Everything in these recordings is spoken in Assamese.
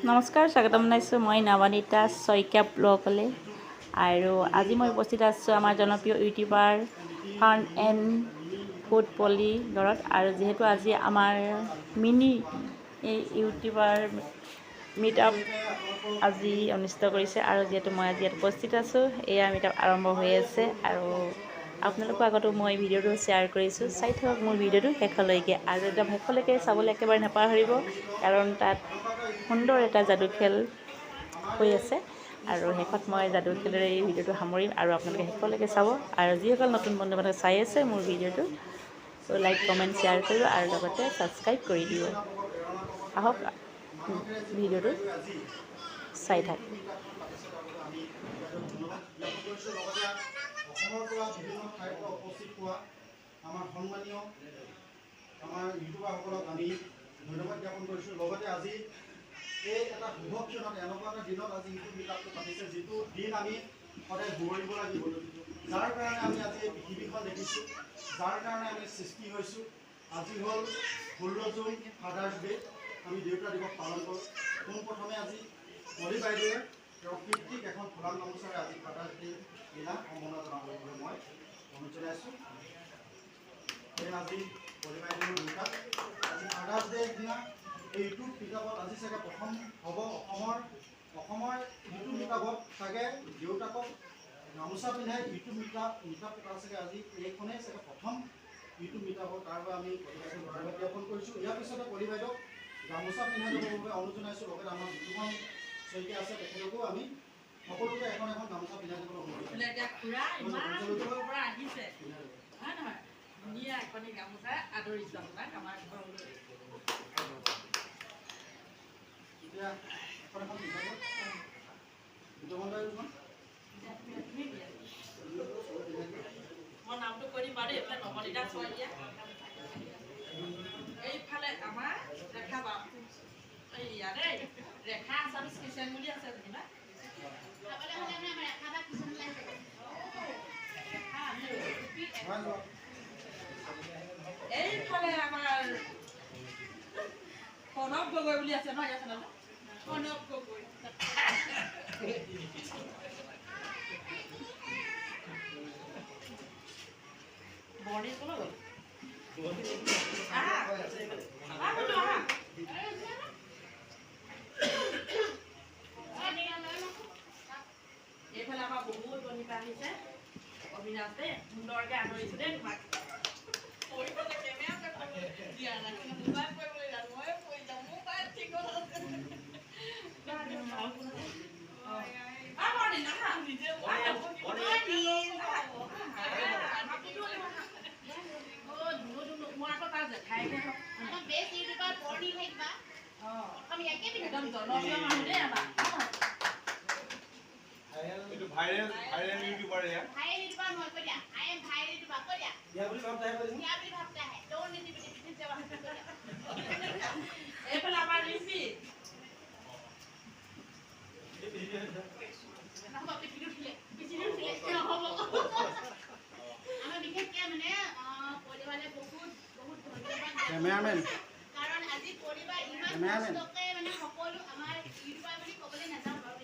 নমস্কাৰ, স্বাগতম জনাইছোঁ মই নৱনীতা শইকীয়া ব্লগলৈ। আৰু আজি মই উপস্থিত আছোঁ আমাৰ জনপ্ৰিয় ইউটিউবাৰ ফান এণ্ড ফুড পলি ঘৰত। আৰু যিহেতু আজি আমাৰ মিনি এই ইউটিউবাৰ মিট আপ আজি অনুষ্ঠিত কৰিছে, আৰু যিহেতু মই আজি ইয়াত উপস্থিত আছোঁ, এয়া মিট আপ আৰম্ভ হৈ আছে। আৰু আপোনালোকৰ আগতো মই ভিডিঅ'টো শ্বেয়াৰ কৰিছোঁ, চাই থাকক মোৰ ভিডিঅ'টো শেষলৈকে। আৰু একদম শেষলৈকে চাবলৈ একেবাৰে নাপাহৰিব, কাৰণ তাত সুন্দৰ এটা যাদু খেল হৈ আছে। আৰু শেষত মই যাদু খেলেৰে এই ভিডিঅ'টো সামৰিম, আৰু আপোনালোকে শেষলৈকে চাব। আৰু যিসকল নতুন বন্ধু বান্ধৱ চাই আছে মোৰ ভিডিঅ'টো, লাইক কমেণ্ট শ্বেয়াৰ কৰিব আৰু লগতে ছাবস্ক্ৰাইব কৰি দিব। আহক ভিডিঅ'টো চাই থাক। অসমৰ পৰা বিভিন্ন ঠাইৰ পৰা উপস্থিত হোৱা আমাৰ সন্মানীয় আমাৰ ইউটিউবাৰসকলক আমি ধন্যবাদ জ্ঞাপন কৰিছোঁ। লগতে আজি এই এটা শুভ ক্ষণত এনেকুৱা এটা দিনত আজি ইউটিউব মিটআপটো পাতিছে, যিটো দিন আমি সদায় দৌৰিব লাগিব, যাৰ কাৰণে আমি আজি এই পৃথিৱীখন দেখিছোঁ, যাৰ কাৰণে আমি সৃষ্টি হৈছোঁ। আজি হ'ল 16 জুন ফাদাৰ্ছ ডে'। আমি দেউতা দিৱস পালন কৰোঁ। পোনপ্ৰথমে আজি পলি বাইদেৱে তেওঁৰ কীৰ্তিক এখন ফুলাম গামোচাৰে আজি ফাদাৰ্ছ ডে দিনা সম্বৰ্ধনা জনাবলৈ মই অনুৰোধ জনাইছোঁ। আজি পলি বাইদেউৰ দেউতাক আজি ফাদাৰ্ছ ডে দিনা এই ইউটিউব মিটআপত আজি চাগে প্ৰথম হ'ব অসমৰ ইউটিউব মিটআপত চাগে দেউতাকক গামোচা পিন্ধাই ইউটিউব মিটআপ পতা চাগে আজি এইখনেই চাগে প্ৰথম ইউটিউব মিটআপত। তাৰ বাবে আমি পলি বাইদেউক ধন্যবাদ জ্ঞাপন কৰিছোঁ। ইয়াৰ পিছতে পলি বাইদেউক গামোচা পিন্ধাই যাবৰ বাবে অনুৰোধ জনাইছোঁ। লগতে আমাৰ যিখন শইকীয়া আছে তেখেতকো আমি সকলোকে এখন এখন গামোচা পিন্ধাই যাবলৈ অনুৰোধ মই নামটো কৈ দিম বাৰু দেই। এইফালে নৱনীতা শইকীয়া, এইফালে আমাৰ ৰেখা বাবু, এইয়া দেই ৰেখা আছামিজ কিচেন বুলি আছে যেনিবা। এইফালে আমাৰ প্ৰণৱ গগৈ বুলি আছে নহয়, ইয়াত প্ৰণৱ গগৈ। বৰ্ণি ক'লৈ গ'ল? এইফালে আমাৰ বহুত বনিতা আহিছে। অবিনাশ দেই, সুন্দৰকৈ আদৰিছোঁ দেই তোমাক। একদম জনপ্ৰিয় মানুহ দেই আমাৰ। ভাইৰেল ইউটিউবাৰ এয়া। এইফালে আমাৰ ৰিম্পি। কেমেৰামেন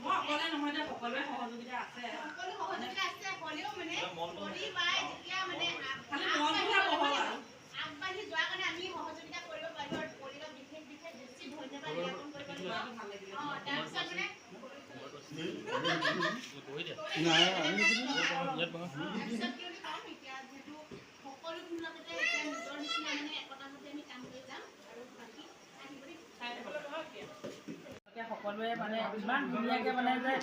মই অকলে নহয় দে, সকলোৱে সহযোগিতা আছে। খালি মনটোহে বহল আৰু। আগবাঢ়ি যোৱাৰ কাৰণে আমি সহযোগিতা কৰিব পাৰিলোঁ আৰু পৰিবাৰ বিশেষ বেছি ধন্যবাদ জ্ঞাপন কৰিব লাগিব। তাৰপিছত মানে সকলোৱে মানে ইমান ধুনীয়াকৈ মানে যে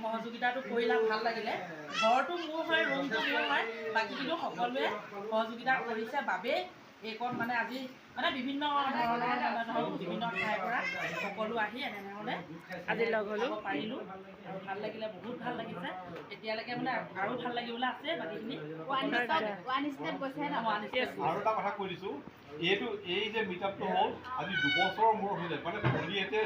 সহযোগিতাটো কৰিলে ভাল লাগিলে। ঘৰটো মোৰ হয়, ৰুমটো মোৰ হয়, বাকী কিন্তু সকলোৱে সহযোগিতা কৰিছে বাবেই এইকণ মানে আজি মানে বিভিন্ন ধৰণৰ ধৰক বিভিন্ন ঠাইৰ পৰা সকলো আহি এনেধৰণে আজি লগ হ'লোঁ পাৰিলোঁ। আৰু ভাল লাগিলে, বহুত ভাল লাগিছে। এতিয়ালৈকে মানে আৰু ভাল লাগিবলৈ আছে বাকীখিনি। আৰু এটা কথা কৈ দিছোঁ, এই যে মিটআপটো হ'ল আজি 2 বছৰৰ মূৰত হৈ যায়। মানে পলিহঁতে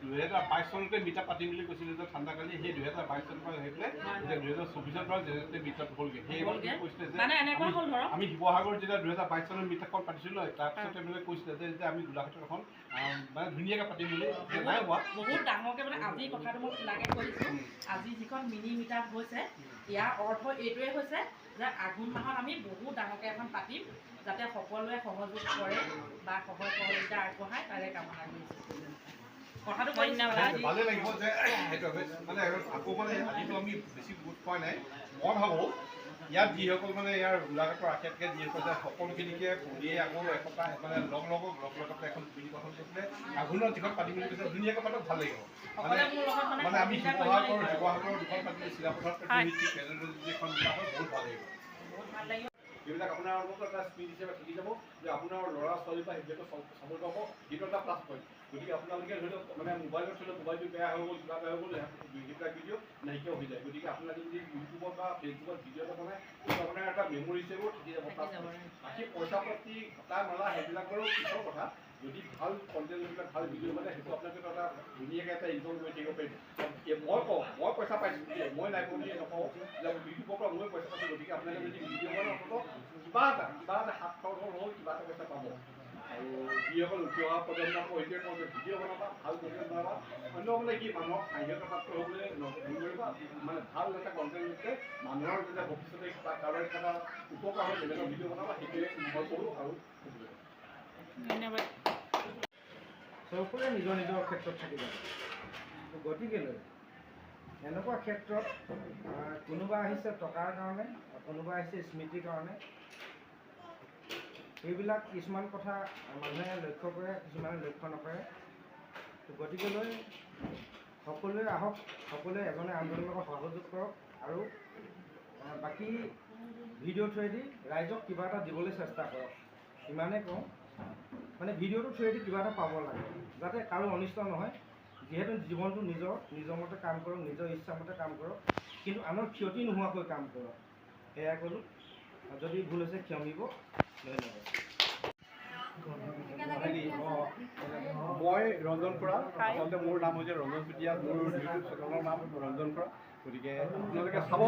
2022 চনতে মিটআপ পাতিম বুলি কৈছিলে যে ঠাণ্ডাকালি, সেই 2022 চনৰ পৰা হৈ পেলাই এতিয়া 2024 পৰা যেনেকৈ মিটআপ হ'লগৈ। সেই কৈছিলে যে আমি শিৱসাগৰ যেতিয়া 2022 চনত মিটআপখন পাতিছিলোঁ, তাৰপিছতে মানে কৈছিলে যে আমি গোলাঘাটত এখন মানে ধুনীয়াকৈ পাতিম বুলি, নাই হোৱা। বহুত ডাঙৰকৈ মানে আজি কথাটো মই খোলাকৈ কৈছোঁ, আজি যিখন মিনি মিটাপ হৈছে ইয়াৰ অৰ্থ এইটোৱে হৈছে যে আঘোণ মাহত আমি বহুত ডাঙৰকৈ এখন পাতিম, যাতে সকলোৱে সহযোগ কৰে বা সহযোগিতা আগবঢ়ায় তাৰে কামনা কৰিছোঁ। কথাটো ভালেই লাগিব যে সেইটো মানে আকৌ মানে আজিতো আমি বেছি গোট পোৱা নাই। মই ভাবোঁ ইয়াত যিসকল মানে ইয়াৰ গোলাঘাটৰ আশে পাশে যিসকল যে সকলোখিনিকে পঢ়িয়ে আকৌ এসপ্তাহ মানে লগতে এখন মিটিং গঠন কৰি পেলাই আঘোণৰ যিখন পাতিম বুলি কৈছে ধুনীয়াকৈ পাতক, ভাল লাগিব। মানে আমি শিৱসাগৰৰ দুখন পাতিলে চিলাপথাৰত যিখন বহুত ভাল লাগিব। সেইবিলাক আপোনাৰ এটা স্পীড হিচাপে থাকি যাব যে আপোনাৰ ল'ৰা ছোৱালী বা সেইবিলাকে চাব পাব, সেইটো এটা প্লাছ পইণ্ট। গতিকে আপোনালোকে ধৰি লওক মানে মোবাইলত ধৰি লওক মোবাইলটো বেয়া হৈ গ'ল, কিবা বেয়া হৈ গ'ল, সেইবিলাক ভিডিঅ' নাইকিয়া হৈ যায়। গতিকে আপোনালোকে যদি ইউটিউবত বা ফেচবুকত ভিডিঅ' এটা বনায় সেইটো আপোনাৰ এটা মেমৰি হিচাপেও থাকি যাব। বাকী পইচা পাতি ঘটা মেলা সেইবিলাক বাৰু পিছৰ কথা। যদি ভাল কণ্টেণ্ট এইবিলাক ভাল ভিডিঅ' মানে সেইটো আপোনালোকে এটা ধুনীয়াকৈ এটা ইনকম কৰি থাকিব পাৰিব। মই কওঁ মই পইচা পাইছোঁ, মই নাই বুলি নকওঁ যে ইউটিউবৰ পৰা মই পইচা পাইছোঁ। গতিকে আপোনালোকে যদি ভিডিঅ' বনাই অন্তত কিবা এটা হাত খৰচ হ'ল কিবা এটা পইচা পাব। আৰু যিসকল উঠি অহা প্ৰজন্মক সেইটোৱে কওঁ যে ভিডিঅ' বনাবা, ভাল কণ্টেণ্ট বনাবা, অন্য মানে কি মানুহক হাঁহিয়ত প্ৰাপ্ত হ'বলৈ নকৰিবা, মানে ভাল এটা কণ্টেণ্ট দিলে মানুহৰ যেতিয়া ভৱিষ্যতে কাৰোবাৰ এটা উপকাৰ হয় তেনেকুৱা ভিডিঅ' বনাবা, সেইটোৱে মই কৰোঁ। আৰু ধন্যবাদ। সকলোৱে নিজৰ নিজৰ ক্ষেত্ৰত থাকি যাব। গতিকেলৈ এনেকুৱা ক্ষেত্ৰত কোনোবা আহিছে টকাৰ কাৰণে, কোনোবা আহিছে স্মৃতিৰ কাৰণে, এইবিলাক কিছুমান কথা মানুহে লক্ষ্য কৰে, কিছুমানে লক্ষ্য নকৰে। গতিকেলৈ সকলোৱে আহক, সকলোৱে এজনে আনজনৰ লগত সহযোগ কৰক আৰু বাকী ভিডিঅ' থ্ৰুৱেদি ৰাইজক কিবা এটা দিবলৈ চেষ্টা কৰক। ইমানেই কওঁ, মানে ভিডিঅ'টোৰ থ্ৰুৱেদি কিবা এটা পাব লাগে, যাতে কাৰো অনিষ্ট নহয়। যিহেতু জীৱনটো নিজৰ মতে কাম কৰক, নিজৰ ইচ্ছামতে কাম কৰক, কিন্তু আনৰ ক্ষতি নোহোৱাকৈ কাম কৰক। সেয়া ক'লোঁ, যদি ভুল হৈছে ক্ষমিব। ধন্যবাদ। মই ৰঞ্জন খুৰা, আচলতে মোৰ নাম হৈছে ৰঞ্জন চুতীয়া, মোৰ ইউটিউব চেনেলৰ নাম ৰঞ্জন খুৰা। গতিকে আপোনালোকে চাব,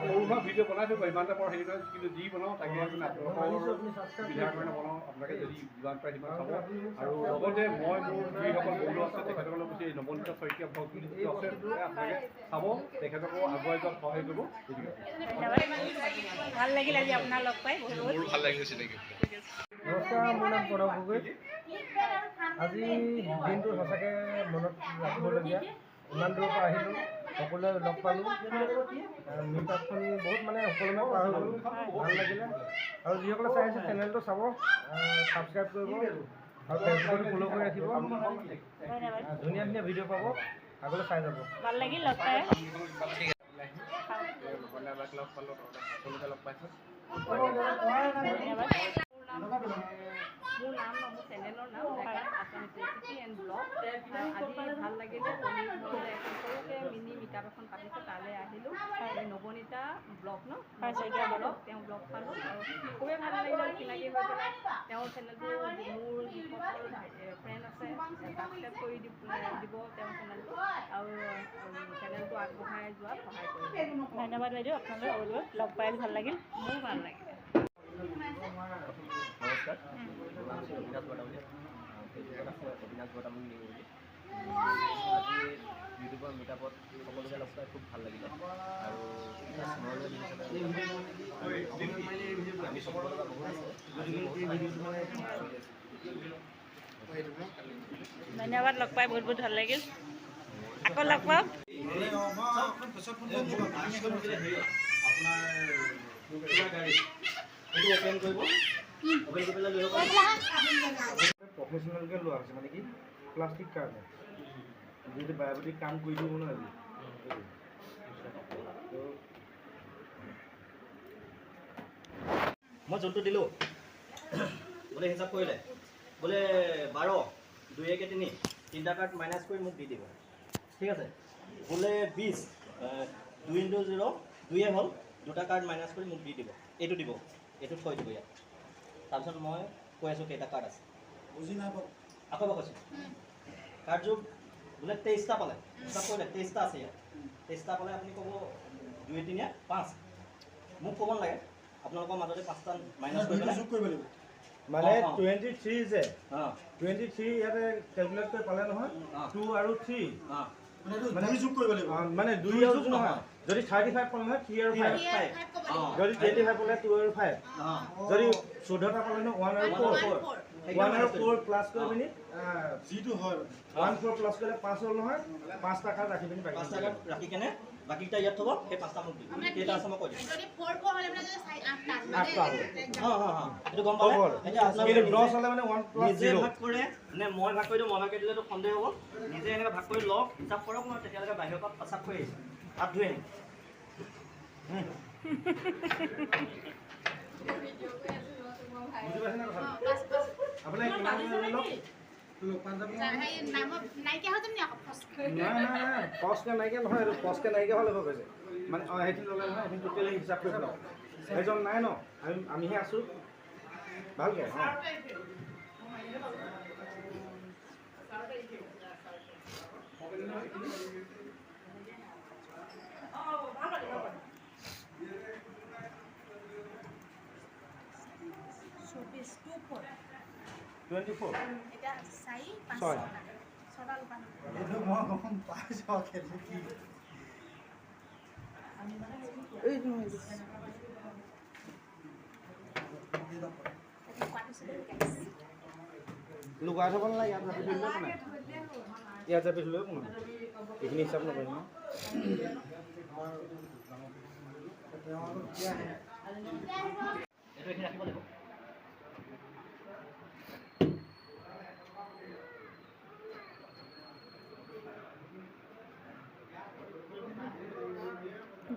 সৰু সুৰা ভিডিঅ' বনাই থব, ইমান এটা বৰ হেৰি নহয়, কিন্তু যি বনাওঁ তাকে মানে আপোনালোকৰ সুবিধাৰ কাৰণে বনাওঁ। আপোনালোকে যদি যিমান পাৰে সিমান চাব। আৰু লগতে মই মোৰ যিসকল বন্ধু আছে তেখেতসকলক কৈছে এই নৱনীতা শইকীয়া ব্লগ বুলি যিটো আছে আপোনালোকে চাব, তেখেতকো আগুৱাই যোৱাত সহায় কৰিব। ভাল লাগিল আজি আপোনাৰ লগ পাই, মোৰো ভাল লাগিছে নেকি। নমস্কাৰ, মোৰ নাম প্ৰণৱ গগৈ। আজি দিনটো সঁচাকৈ মনত ৰাখিবলগীয়া। ইমান দূৰৰ পৰা আহিলোঁ, সকলোৱে লগ পালোঁ, মিটাপখন বহুত মানে সকলোৱে পাৰ হৈ গ'লোঁ, ভাল লাগিলে। আৰু যিসকলে চাই আছে চেনেলটো চাব, ছাবস্ক্ৰাইব কৰিব আৰু ফেচবুকতো ফ'ল' কৰি ৰাখিব। ধুনীয়া ধুনীয়া ভিডিঅ' পাব, আগলৈ চাই যাব। ভাল লাগিল লগ পাই। মোৰ নাম মোৰ চেনেলৰ নাম আছামিজ ৰেচিপি এণ্ড ব্লগ। আজি ভাল লাগিলে, সৰুকৈ মিনি মিটাপ এখন পাতিছে, তালৈ আহিলোঁ। নৱনীতা ব্লগ ব্লগ, তেওঁ ব্লগ পালোঁ আৰু খুবেই ভাল লাগিলে চিনাকি হৈ পেলাই। তেওঁৰ চেনেলটো মোৰ যিসকল ফ্ৰেণ্ড আছে ছাবস্ক্ৰাইব কৰি দিব তেওঁৰ চেনেলটো, আৰু চেনেলটো আগবঢ়াই যোৱাত সহায় কৰিব। ধন্যবাদ বাইদেউ, আপোনালোক লগ পাই ভাল লাগিল। মোৰো ভাল লাগিলে। নমস্কাৰ, মোৰ নাম হৈছে অবিনাশ বৰ্তামুলী, ফেচবুকত আছে অবিনাশ বৰ্তামুলী নিউ বুলি। আজি ইউটিউবৰ মিটাপত সকলোকে লগ পাই খুব ভাল লাগিলে। আৰু আমি চবৰ লগা বহুত আছে। ধন্যবাদ, লগ পাই বহুত বহুত ভাল লাগিল। আকৌ লগ পাম। প্ৰফেচনেলকৈ লোৱা হৈছে, মানে কি প্লাষ্টিক কাৰণে যদি বায়'মেট্ৰিক কাম কৰি দিব নহয়। মই যোনটো দিলোঁ বোলে হিচাপ কৰিলে বোলে 12, 2 1 3, 3টা কাৰ্ড মাইনাছ কৰি মোক দি দিব। ঠিক আছে, বোলে 20, 2 × 0, 2 হ'ল, 2টা কাৰ্ড মাইনাছ কৰি মোক দি দিব। এইটো দিব, এইটো থৈ দিব ইয়াত। তাৰপিছত মই কৈ আছোঁ কেইটা কাৰ্ড আছে, বুজি নাপাওঁ। আকৌ এবাৰ কৈছোঁ, কাৰ্ডযোৰ বোলে 23টা পালে, হিচাপ কৰিলে 23টা আছে ইয়াত। 23টা পালে আপুনি ক'ব 2 3 5, মোক ক'ব নালাগে। আপোনালোকৰ মাজতে 5টা মাইনাছ কৰি পেলাই যোগ কৰিব লাগিব। মানে অ, অ। 23 যে অঁ 23 ইয়াতে কেলকুলেট কৰি পালে নহয় অ। 2 আৰু 3 অঁ মানে এইটো দুই যোগ কৰিব লাগিব মানে 2 দুই আৰু যোগ 2 নহয় নহয়। যদি 35 পালে নহয় 3 আৰু 5 ফাইভ অঁ যদি 25 পালে 2 আৰু 5 অঁ যদি 14টা পালে নহয় 1 আৰু 4 1 আৰু 4 প্লাছ কৰি পিনি যিটো হয় 1 4 প্লাছ কৰিলে 5 হ'ল নহয় 5 টকা ৰাখি পিনি 5 টাকাত ৰাখি কেনে বাকীকেইটা ইয়াত থ'ব সেই 5টা মোক দিব কেইটা আছে মই কৈ দিম যদি 4 হ'লে মানে যদি 8টা 8টা হ'ব অঁ অঁ অঁ এইটো গম পালে এতিয়া কিন্তু 10 আপোনালোকে হ'লে মানে 1 প্লাছ নিজে 0 ভাগ কৰে নে মই ভাগ কৰি দিওঁ মই ভাগ কৰি দিলেতো সন্দেহ হ'ব নিজে এনেকৈ ভাগ কৰি লওক হিচাপ কৰক মই তেতিয়ালৈকে বাহিৰৰ পৰা পেচাব কৰি আহিছোঁ হাত ধুই আহিম বুজি পাইছে নে কথাটো আপুনি কিমান লৈ লওক পাঞ্জাবী নাইকিয়া হৈ যাম নি আকৌ ফচকে নাই পচকে নাইকিয়া নহয় এইটো পচকে নাইকিয়া হ'লে কৈছে মানে সেইখিনি ল'লে নহয় সেইখিনি টোটেলি হিচাপ কৰি পেলাওক সেইজন নাই ন আমিহে আছোঁ ভালকৈ অঁ চৌবিছ 24 24 এতিয়া 4 5 ছয়। 6টা লোকা এইটো মই গম পাইছোঁ খেলি কি লুকুৱাই থ'ব নালাগে ইয়াত জাপি থৈ দিলেও একো নাই ইয়াত জাপি থ'লেও একো নহয় এইখিনি হিচাপ নকৰিম ন এইটো এইখিনি ৰাখিব লাগিব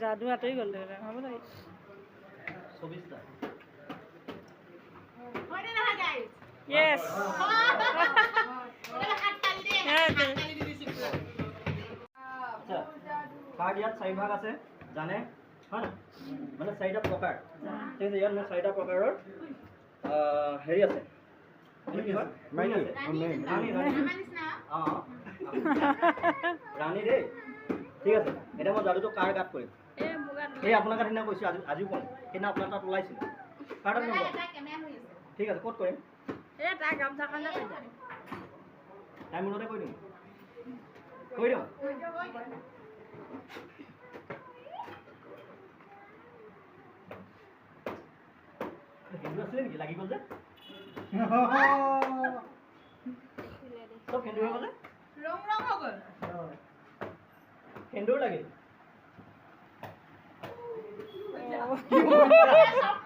যাদু আঁতৰি গ'ল হ'ব লাগে 24টা হয়নে নহয় গাইজ য়েছ আচ্ছা কাৰ্ড ইয়াত 4 ভাগ আছে জানে হয় না মানে 4টা প্ৰকাৰ ঠিক আছে ইয়াত মোৰ 4টা প্ৰকাৰৰ হেৰি আছে এইটো কি হয় মাইকী আছে ৰাণী ৰাণী আমাৰ নিচিনা অঁ ৰাণী দেই ঠিক আছে এতিয়া মই যাদুটো কাৰ গাত কৰিম সেই আপোনাৰ গাত সেইদিনা কৈছোঁ আজিও ক'ম সেইদিনা আপোনাৰ তাত ওলাইছিলোঁ কাৰ তাত নম্বৰ এটা কেমেৰা হৈ আছে ঠিক আছে ক'ত কৰিম এই তাৰ গামোচাখনে কৰি যায় তাই মূলতে কৈ দিম কৈ দিওঁ হিন্দু আছিলে নেকি লাগি গ'ল যে চব সেন্দুৰ হৈ গ'লে ৰং ৰং হৈ গ'ল সেন্দুৰ লাগিল চব